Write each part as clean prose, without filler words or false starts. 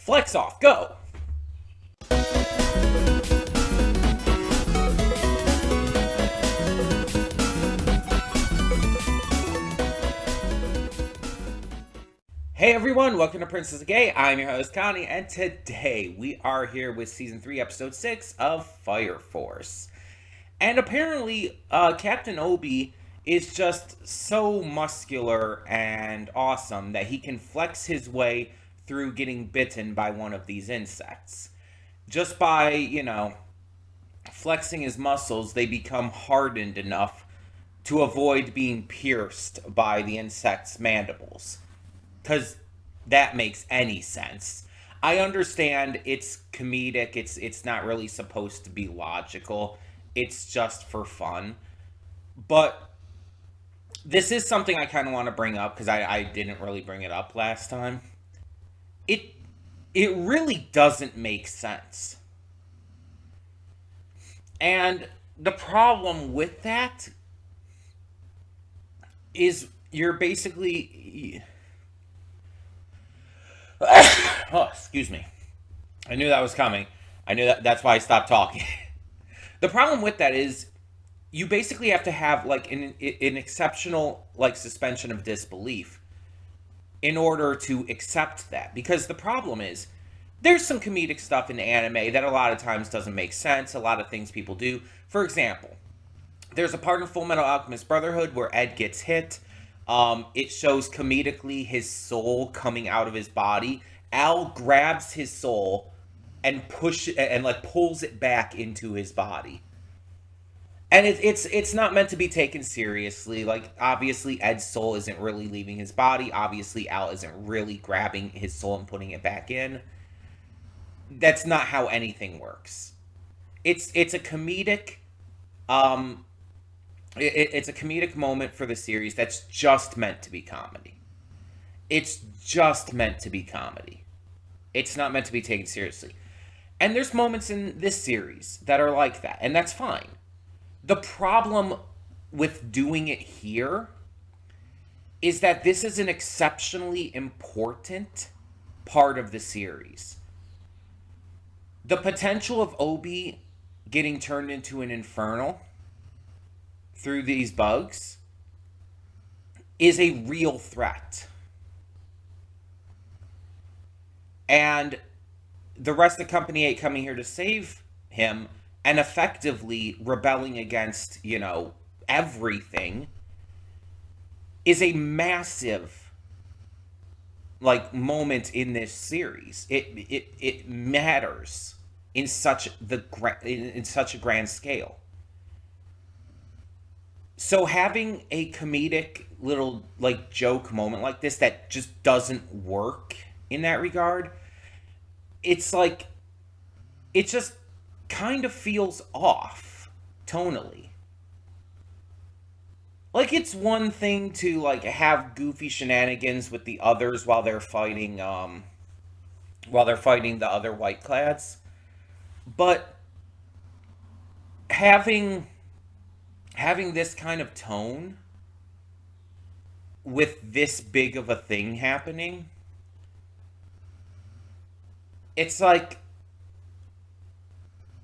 Flex off, go! Hey everyone, welcome to Princess Gay. I'm your host Connie, and today we are here with Season 3, Episode 6 of Fire Force. And apparently, Captain Obi is just so muscular and awesome that he can flex his way through getting bitten by one of these insects. Just by, flexing his muscles, they become hardened enough to avoid being pierced by the insect's mandibles. Because that makes any sense. I understand it's comedic, it's not really supposed to be logical, it's just for fun. But this is something I kind of want to bring up, because I didn't really bring it up last time. It really doesn't make sense. And the problem with that is you're basically... Oh, excuse me. I knew that was coming. I knew that's why I stopped talking. The problem with that is you basically have to have like an exceptional like suspension of disbelief in order to accept that. Because the problem is there's some comedic stuff in anime that a lot of times doesn't make sense. A lot of things people do. For example, there's a part in Full Metal Alchemist Brotherhood where Ed gets hit. It shows comedically his soul coming out of his body. Al grabs his soul and pulls it back into his body. And it's not meant to be taken seriously. Like, obviously Ed's soul isn't really leaving his body. Obviously Al isn't really grabbing his soul and putting it back in. That's not how anything works. It's a comedic It's a comedic moment for the series that's just meant to be comedy. It's just meant to be comedy. It's not meant to be taken seriously. And there's moments in this series that are like that, and that's fine. The problem with doing it here is that this is an exceptionally important part of the series. The potential of Obi getting turned into an infernal through these bugs is a real threat. And the rest of Company 8 coming here to save him and effectively rebelling against, everything is a massive moment in this series. It matters in such a grand scale. So having a comedic little, joke moment like this that just doesn't work in that regard, it just kind of feels off, tonally. It's one thing to, have goofy shenanigans with the others while they're fighting the other Whiteclads. But having this kind of tone with this big of a thing happening, it's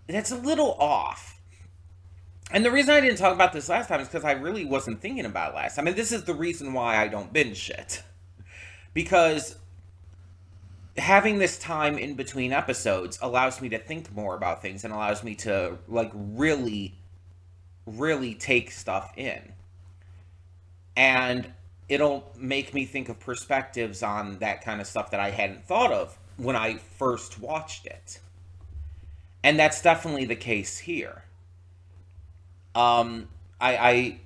that's a little off. And the reason I didn't talk about this last time is because I really wasn't thinking about it last time. And this is the reason why I don't binge shit. Because having this time in between episodes allows me to think more about things and allows me to, really take stuff in. And it'll make me think of perspectives on that kind of stuff that I hadn't thought of when I first watched it. And that's definitely the case here. I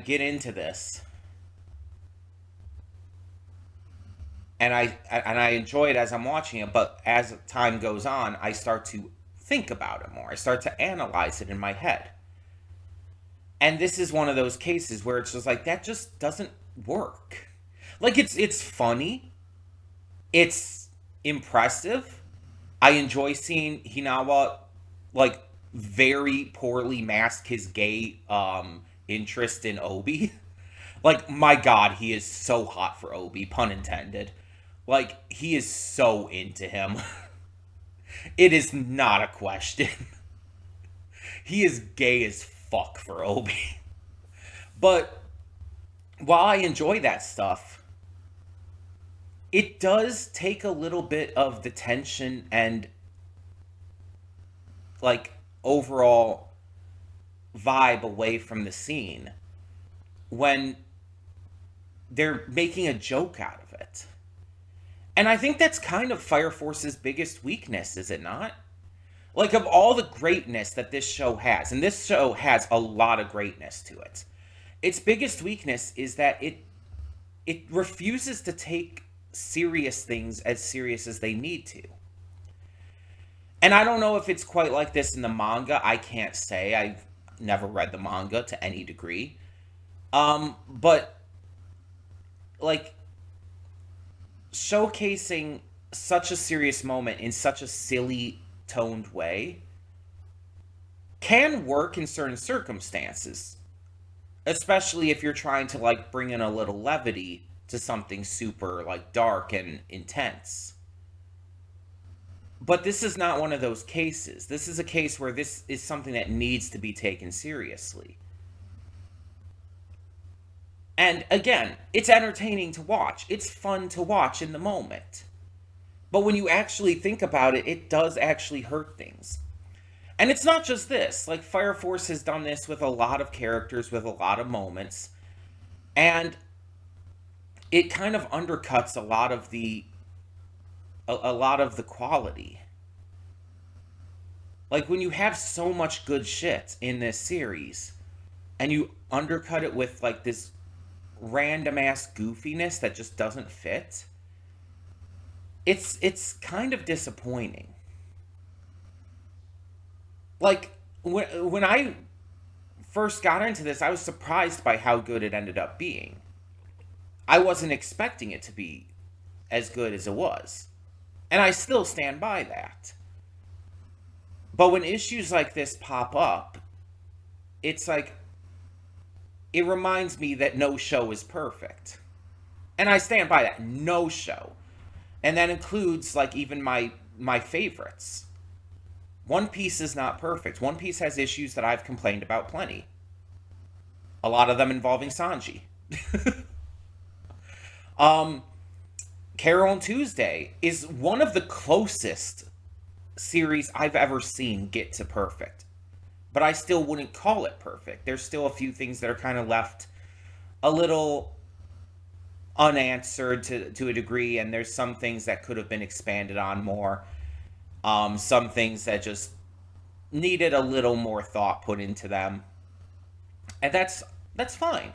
get into this, and I enjoy it as I'm watching it, but as time goes on, I start to think about it more. I start to analyze it in my head. And this is one of those cases where it's just that just doesn't work. It's funny. It's impressive. I enjoy seeing Hinawa, very poorly mask his gay, interest in Obi. My God, he is so hot for Obi, pun intended. Like, he is so into him. It is not a question. He is gay as fuck for Obi. But while I enjoy that stuff, it does take a little bit of the tension and, like, overall vibe away from the scene when they're making a joke out of it. And I think that's kind of Fire Force's biggest weakness, is it not? Like, of all the greatness that this show has, and this show has a lot of greatness to it, its biggest weakness is that it refuses to take serious things as serious as they need to. And I don't know if it's quite like this in the manga. I can't say. I've never read the manga to any degree. But like, showcasing such a serious moment in such a silly toned way can work in certain circumstances, especially if you're trying to like bring in a little levity to something super like dark and intense. But this is not one of those cases. This is a case where this is something that needs to be taken seriously. And again, it's entertaining to watch. It's fun to watch in the moment. But when you actually think about it, it does actually hurt things. And it's not just this. Like, Fire Force has done this with a lot of characters, with a lot of moments. And it kind of undercuts a lot of the quality. Like, when you have so much good shit in this series and you undercut it with like this random ass goofiness that just doesn't fit, it's kind of disappointing. Like, when I first got into this, I was surprised by how good it ended up being. I wasn't expecting it to be as good as it was. And I still stand by that. But when issues like this pop up, it's like, it reminds me that no show is perfect. And I stand by that. No show. And that includes, like, even my favorites. One Piece is not perfect. One Piece has issues that I've complained about plenty. A lot of them involving Sanji. Carol and Tuesday is one of the closest series I've ever seen get to perfect. But I still wouldn't call it perfect. There's still a few things that are kind of left a little unanswered to a degree, and there's some things that could have been expanded on more. Some things that just needed a little more thought put into them. And that's fine.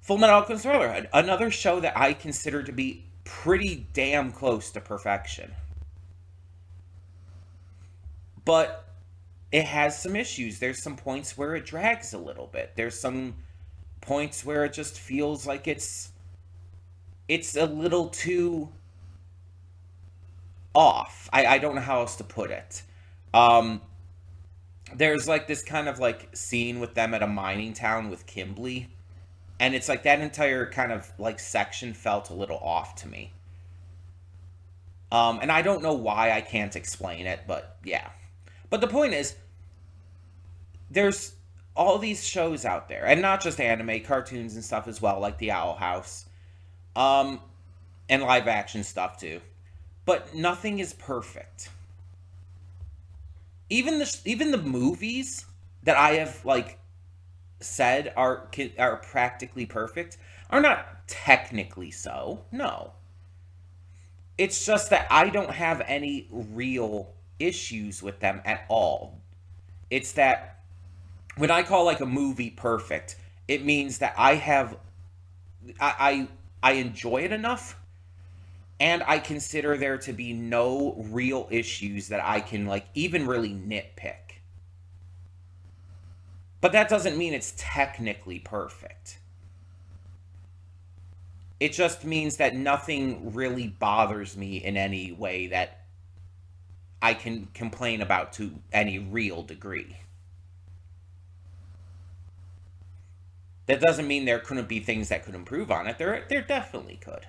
Fullmetal Alchemist Brotherhood, another show that I consider to be pretty damn close to perfection. But it has some issues. There's some points where it drags a little bit. There's some points where it just feels like it's a little too off. I don't know how else to put it. There's like this kind of like scene with them at a mining town with Kimberly, and it's like that entire kind of like section felt a little off to me. And I don't know why. I can't explain it, but yeah. But the point is, there's all these shows out there, and not just anime, cartoons and stuff as well, like the Owl House, and live action stuff too. But nothing is perfect. Even the movies that I have like said are practically perfect are not technically so. No. It's just that I don't have any real issues with them at all. It's that when I call like a movie perfect, it means that I enjoy it enough, and I consider there to be no real issues that I can like even really nitpick. But that doesn't mean it's technically perfect. It just means that nothing really bothers me in any way that I can complain about to any real degree. That doesn't mean there couldn't be things that could improve on it. There definitely could.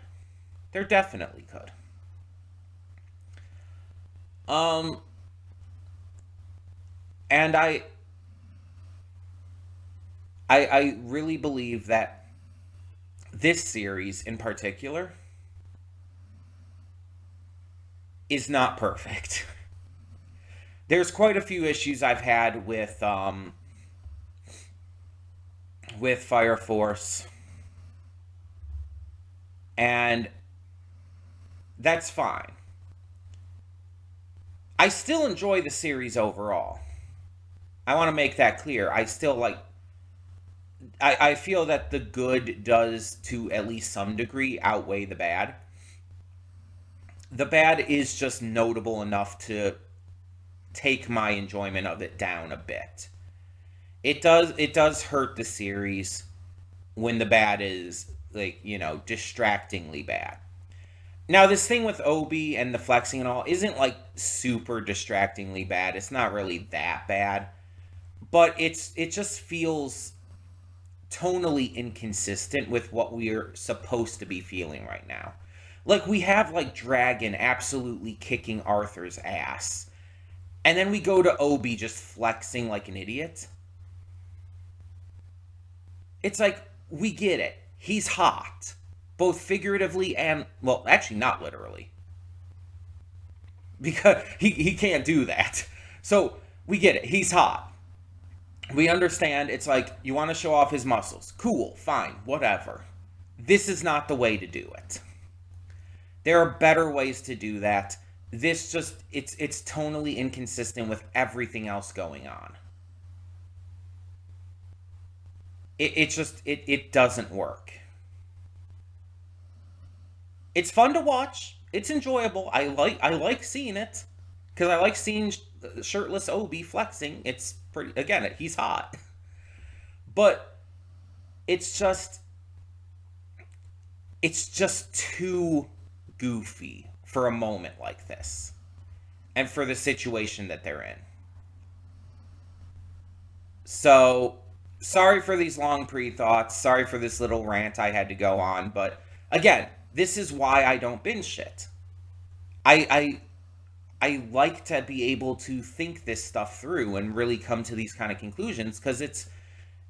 There definitely could. Um, and I really believe that this series in particular is not perfect. There's quite a few issues I've had with Fire Force, and that's fine. I still enjoy the series overall. I want to make that clear. I still like. I feel that the good does, to at least some degree, outweigh the bad. The bad is just notable enough to take my enjoyment of it down a bit. It does hurt the series when the bad is, like, distractingly bad. Now, this thing with Obi and the flexing and all isn't like super distractingly bad. It's not really that bad, but it just feels tonally inconsistent with what we're supposed to be feeling right now. Like, we have like Dragon absolutely kicking Arthur's ass, and then we go to Obi just flexing like an idiot. It's like, we get it. He's hot, both figuratively and, well, actually not literally, because he can't do that. So we get it. He's hot. We understand. It's like, you want to show off his muscles. Cool, fine, whatever. This is not the way to do it. There are better ways to do that. This just, it's tonally inconsistent with everything else going on. It doesn't work. It's fun to watch. It's enjoyable. I like seeing it, because I like seeing shirtless Obi flexing. It's pretty, again, he's hot. But it's just it's just too goofy for a moment like this, and for the situation that they're in. So, sorry for these long pre-thoughts. Sorry for this little rant I had to go on, but again, this is why I don't binge shit. I I like to be able to think this stuff through and really come to these kind of conclusions, because it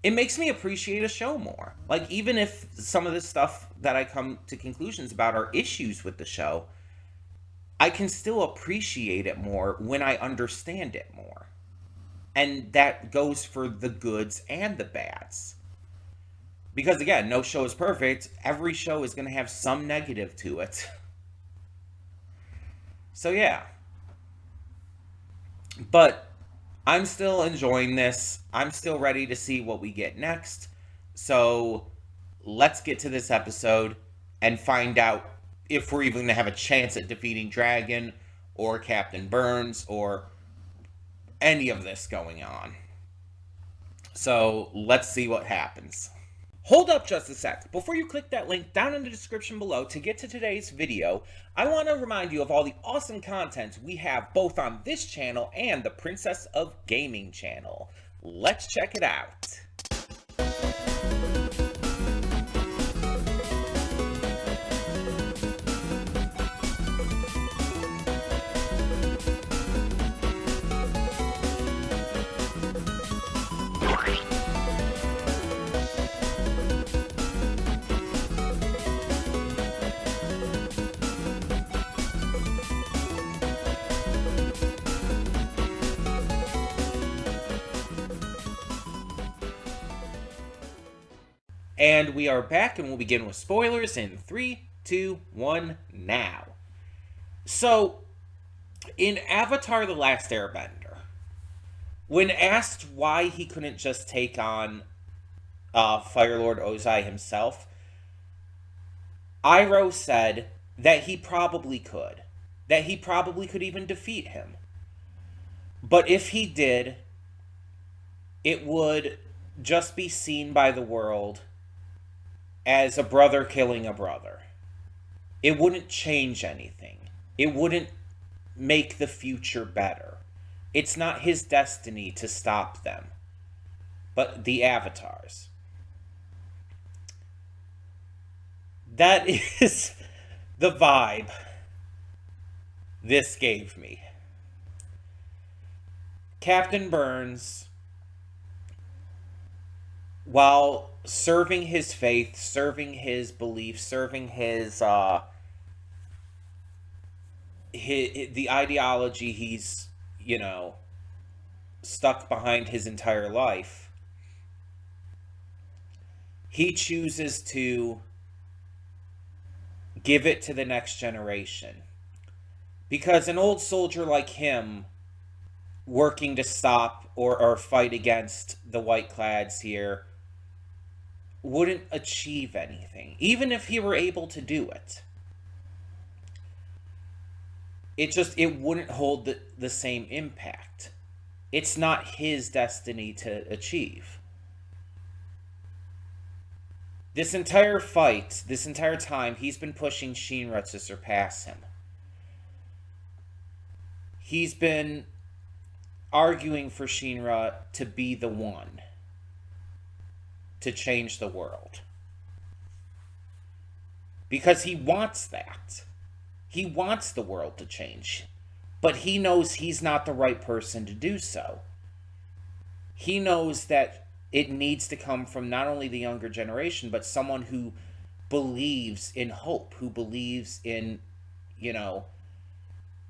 makes me appreciate a show more. Like, even if some of the stuff that I come to conclusions about are issues with the show, I can still appreciate it more when I understand it more. And that goes for the goods and the bads. Because again, no show is perfect. Every show is going to have some negative to it. So yeah. But I'm still enjoying this. I'm still ready to see what we get next. So let's get to this episode and find out if we're even going to have a chance at defeating Dragon or Captain Burns or any of this going on. So let's see what happens. Hold up just a sec. Before you click that link down in the description below to get to today's video, I want to remind you of all the awesome content we have both on this channel and the Princess of Gaming channel. Let's check it out. And we are back, and we'll begin with spoilers in 3, 2, 1, now. So, in Avatar: The Last Airbender, when asked why he couldn't just take on Fire Lord Ozai himself, Iroh said that he probably could. That he probably could even defeat him. But if he did, it would just be seen by the world as a brother killing a brother. It wouldn't change anything. It wouldn't make the future better. It's not his destiny to stop them, but the Avatars. That is the vibe this gave me. Captain Burns, while serving his faith, serving his beliefs, serving his the ideology he's, stuck behind his entire life, he chooses to give it to the next generation. Because an old soldier like him, working to stop or fight against the Whiteclads here, wouldn't achieve anything, even if he were able to do it. It wouldn't hold the same impact. It's not his destiny to achieve. This entire fight, this entire time, he's been pushing Shinra to surpass him. He's been arguing for Shinra to be the one to change the world. Because he wants that. He wants the world to change. But he knows he's not the right person to do so. He knows that it needs to come from not only the younger generation, but someone who believes in hope, who believes in,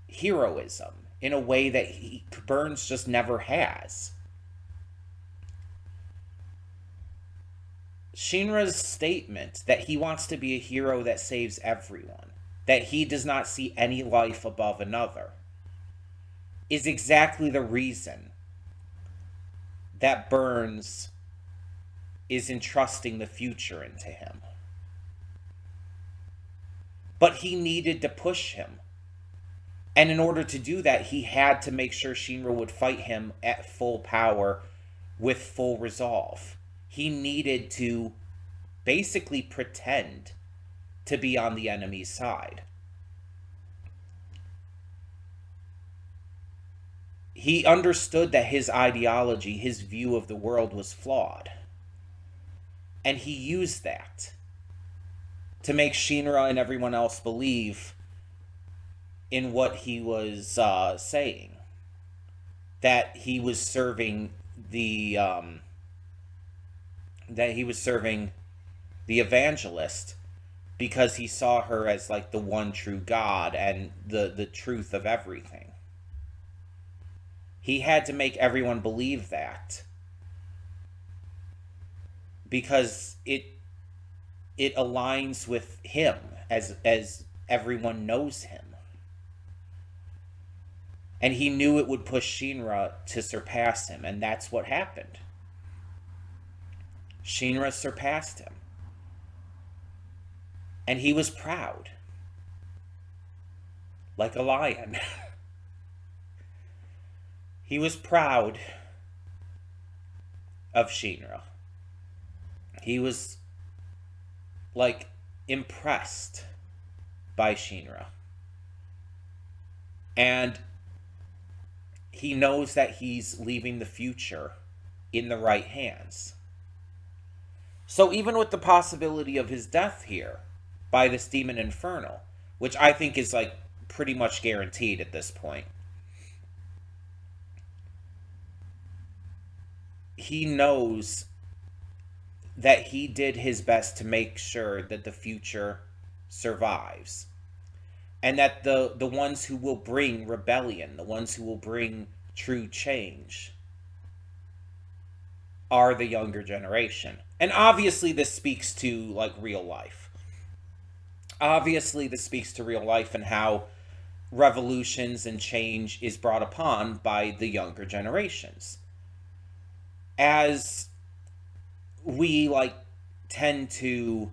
heroism in a way that Burns just never has. Shinra's statement that he wants to be a hero that saves everyone, that he does not see any life above another, is exactly the reason that Burns is entrusting the future into him. But he needed to push him. And in order to do that, he had to make sure Shinra would fight him at full power with full resolve. He needed to basically pretend to be on the enemy's side. He understood that his ideology, his view of the world was flawed. And he used that to make Shinra and everyone else believe in what he was saying. That he was serving the evangelist because he saw her as like the one true God and the truth of everything. He had to make everyone believe that because it aligns with him as everyone knows him. And he knew it would push Shinra to surpass him, and that's what happened. Shinra surpassed him. And he was proud. Like a lion. He was proud of Shinra. He was, impressed by Shinra. And he knows that he's leaving the future in the right hands. So even with the possibility of his death here by this demon infernal, which I think is pretty much guaranteed at this point, he knows that he did his best to make sure that the future survives. And that the ones who will bring rebellion, the ones who will bring true change, are the younger generation. And obviously this speaks to, real life. Obviously this speaks to real life and how revolutions and change is brought upon by the younger generations. As we, tend to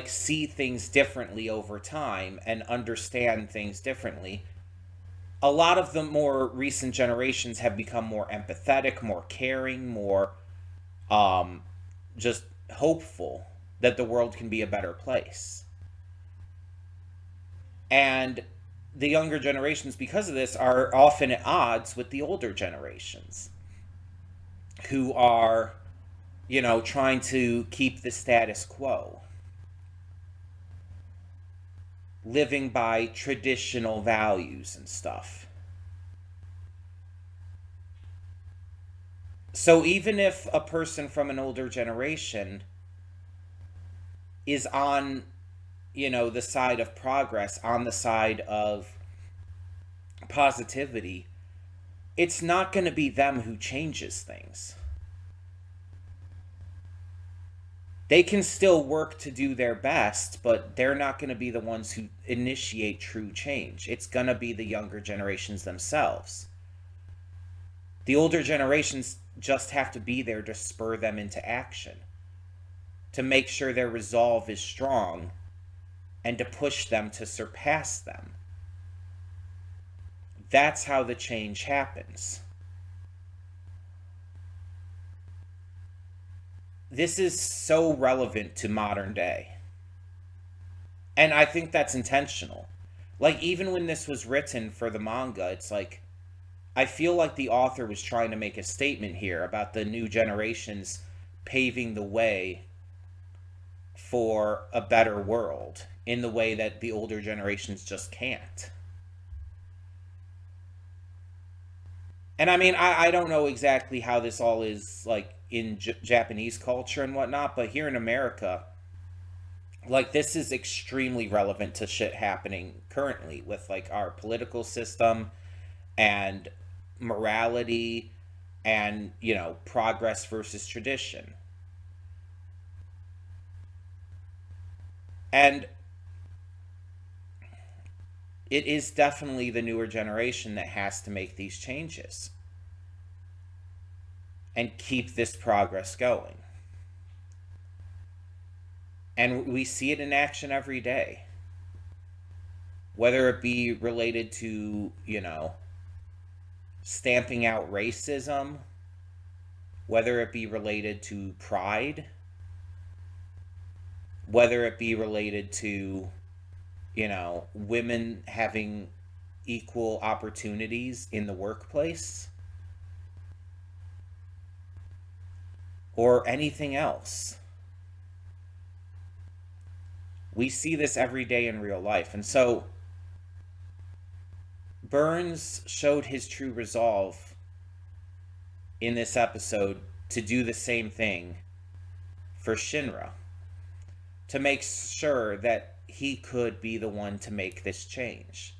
see things differently over time and understand things differently, a lot of the more recent generations have become more empathetic, more caring, more just hopeful that the world can be a better place. And the younger generations, because of this, are often at odds with the older generations who are, trying to keep the status quo. living by traditional values and stuff. So even if a person from an older generation is on, the side of progress, on the side of positivity, it's not going to be them who changes things. They can still work to do their best, but they're not going to be the ones who initiate true change. It's going to be the younger generations themselves. The older generations just have to be there to spur them into action, to make sure their resolve is strong, and to push them to surpass them. That's how the change happens. This is so relevant to modern day. And I think that's intentional. Like, even when this was written for the manga, it's like, I feel like the author was trying to make a statement here about the new generations paving the way for a better world in the way that the older generations just can't. And I mean, I don't know exactly how this all is like in Japanese culture and whatnot, but here in America, like, this is extremely relevant to shit happening currently with like our political system and morality and, progress versus tradition. And it is definitely the newer generation that has to make these changes and keep this progress going. And we see it in action every day. Whether it be related to, stamping out racism, whether it be related to pride, whether it be related to, women having equal opportunities in the workplace, or anything else. We see this every day in real life. And so Burns showed his true resolve in this episode to do the same thing for Shinra, to make sure that he could be the one to make this change,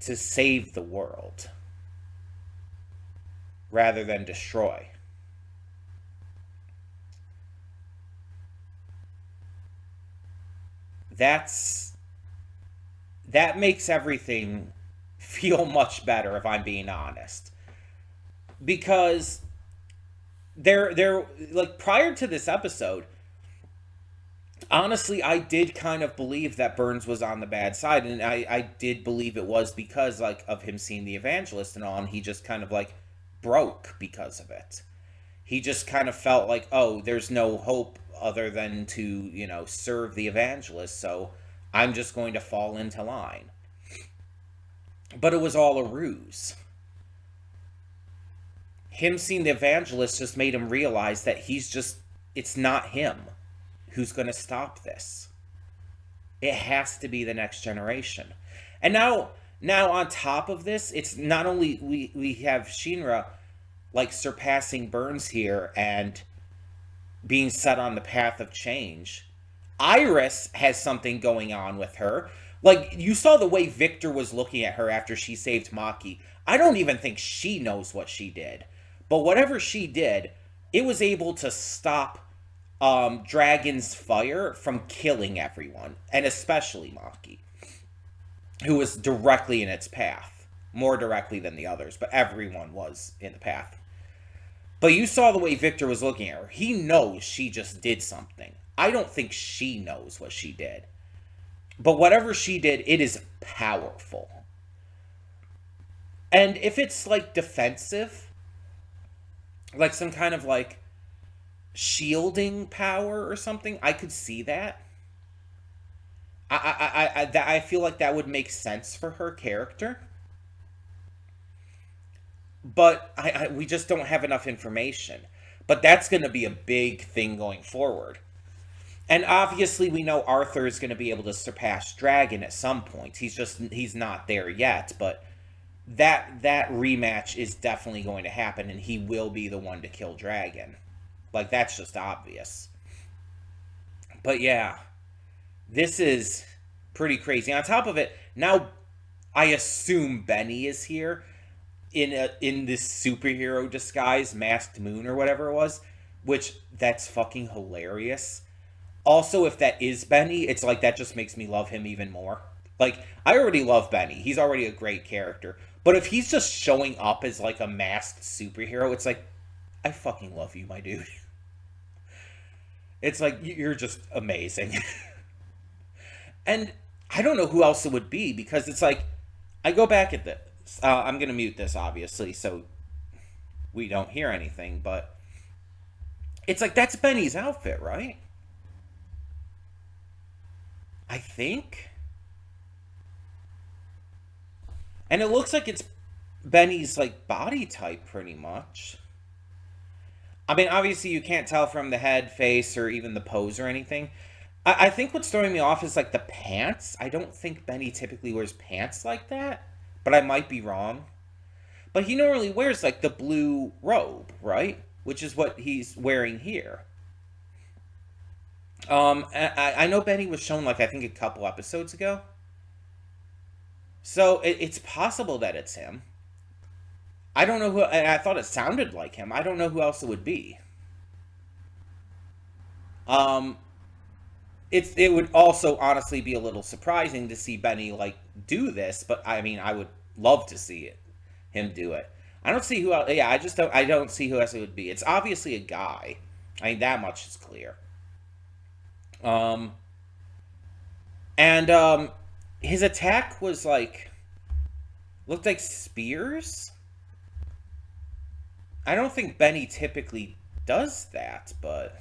to save the world rather than destroy. That makes everything feel much better, if I'm being honest, because they're like, prior to this episode, honestly, I did kind of believe that Burns was on the bad side, and I did believe it was because, like, of him seeing the evangelist and all, and he just kind of, like, broke because of it. He just kind of felt like, oh, there's no hope other than to, serve the evangelist, so I'm just going to fall into line. But it was all a ruse. Him seeing the evangelist just made him realize that it's not him who's going to stop this. It has to be the next generation. And now on top of this, it's not only we have Shinra, like, surpassing Burns here and being set on the path of change. Iris has something going on with her. Like, you saw the way Victor was looking at her after she saved Maki. I don't even think she knows what she did. But whatever she did, it was able to stop Dragon's fire from killing everyone, and especially Maki, who was directly in its path. More directly than the others, but everyone was in the path. But you saw the way Victor was looking at her. He knows she just did something. I don't think she knows what she did. But whatever she did, it is powerful. And if it's, like, defensive, like some kind of, like, shielding power or something, I could see that. I feel like that would make sense for her character. But we just don't have enough information. But that's going to be a big thing going forward. And obviously, we know Arthur is going to be able to surpass Dragon at some point. He's not there yet, but that rematch is definitely going to happen, and he will be the one to kill Dragon. Like, that's just obvious. But yeah, this is pretty crazy. On top of it, now I assume Benny is here in this superhero disguise, Masked Moon or whatever it was, which that's fucking hilarious. Also, if that is Benny, it's like that just makes me love him even more. Like, I already love Benny. He's already a great character. But if he's just showing up as like a masked superhero, it's like, I fucking love you, my dude. It's like you're just amazing. And I don't know who else it would be because it's like I go back at this. I'm gonna mute this obviously so we don't hear anything, but it's like that's Benny's outfit, right? I think. And it looks like it's Benny's like body type pretty much. I mean, obviously you can't tell from the head, face, or even the pose or anything. I think what's throwing me off is like the pants. I don't think Benny typically wears pants like that, but I might be wrong. But he normally wears like the blue robe, right? Which is what he's wearing here. I know Benny was shown like I think a couple episodes ago, so it's possible that it's him. I don't know who. And I thought it sounded like him. I don't know who else it would be. Um, it would also honestly be a little surprising to see Benny like do this, but I mean I would love to see him do it. I don't see who else. Yeah, I don't see who else it would be. It's obviously a guy. I mean that much is clear. Um, and his attack was like looked like spears. I don't think Benny typically does that, but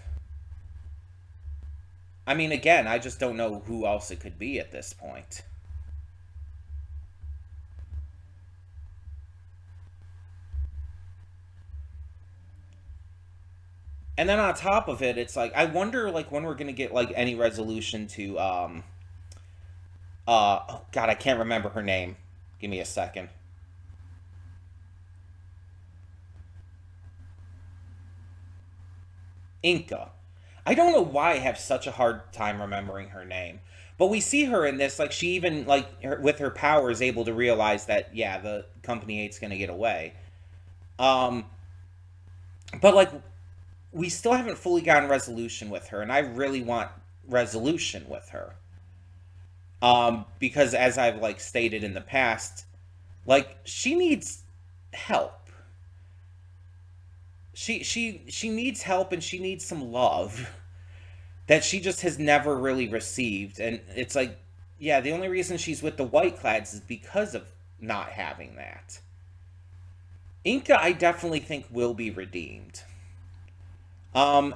I mean, again, I just don't know who else it could be at this point. And then on top of it, it's like I wonder like when we're gonna get like any resolution to oh god, I can't remember her name. Give me a second. Inca. I don't know why I have such a hard time remembering her name. But we see her in this, like she even with her power is able to realize that yeah, the company eight's gonna get away. Um, but like we still haven't fully gotten resolution with her, and I really want resolution with her. Because as I've like stated in the past, like she needs help. She needs help and she needs some love that she just has never really received. And it's like, yeah, the only reason she's with the White Clads is because of not having that. Inca, I definitely think will be redeemed. Um,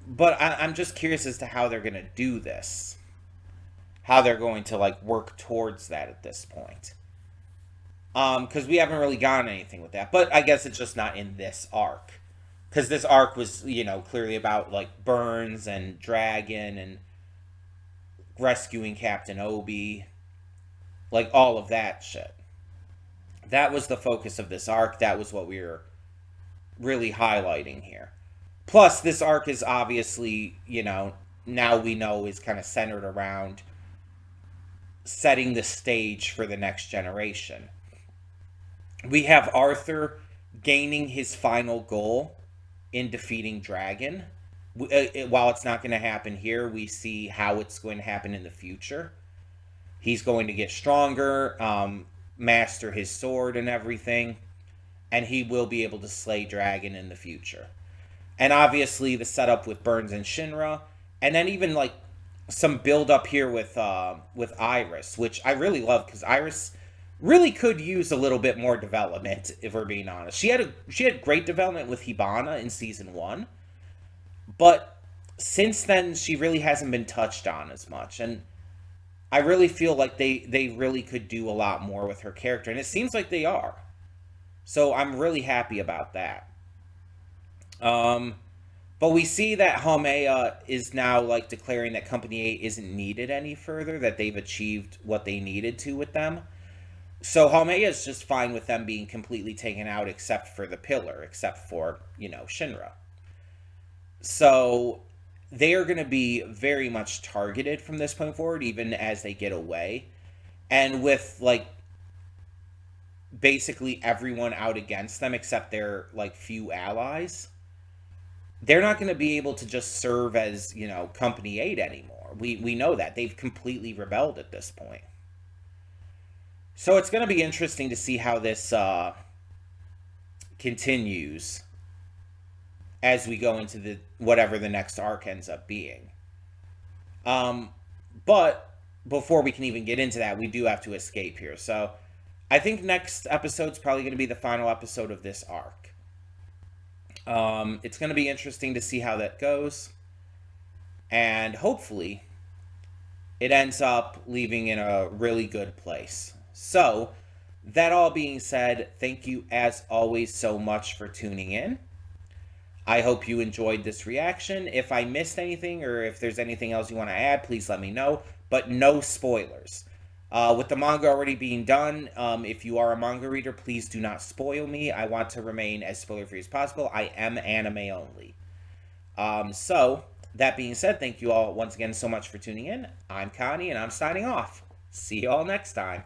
but I'm just curious as to how they're gonna do this. How they're going to like work towards that at this point. Because we haven't really gotten anything with that. But I guess it's just not in this arc. Because this arc was, clearly about like Burns and Dragon and rescuing Captain Obi, like all of that shit. That was the focus of this arc. That was what we were really highlighting here. Plus, this arc is obviously, now we know is kind of centered around setting the stage for the next generation. We have Arthur gaining his final goal in defeating Dragon. While it's not going to happen here, we see how it's going to happen in the future. He's going to get stronger, master his sword and everything, and he will be able to slay Dragon in the future. And obviously the setup with Burns and Shinra, and then even like some build up here with Iris, which I really love because Iris really could use a little bit more development if we're being honest. She had great development with Hibana in season 1, but since then she really hasn't been touched on as much, and I really feel like they really could do a lot more with her character, and it seems like they are. So I'm really happy about that. Um But we see that Haumea is now like declaring that Company 8 isn't needed any further, that they've achieved what they needed to with them. So Haumea is just fine with them being completely taken out except for the pillar, except for, Shinra. So they are going to be very much targeted from this point forward, even as they get away. And with like basically everyone out against them except their like few allies, they're not going to be able to just serve as, Company 8 anymore. We know that. They've completely rebelled at this point. So it's going to be interesting to see how this continues as we go into the whatever the next arc ends up being. But before we can even get into that, we do have to escape here. So I think next episode's probably going to be the final episode of this arc. It's going to be interesting to see how that goes. And hopefully it ends up leaving in a really good place. So, that all being said, thank you as always so much for tuning in. I hope you enjoyed this reaction. If I missed anything or if there's anything else you want to add, please let me know. But no spoilers. With the manga already being done, if you are a manga reader, please do not spoil me. I want to remain as spoiler-free as possible. I am anime only. So, that being said, thank you all once again so much for tuning in. I'm Connie, and I'm signing off. See you all next time.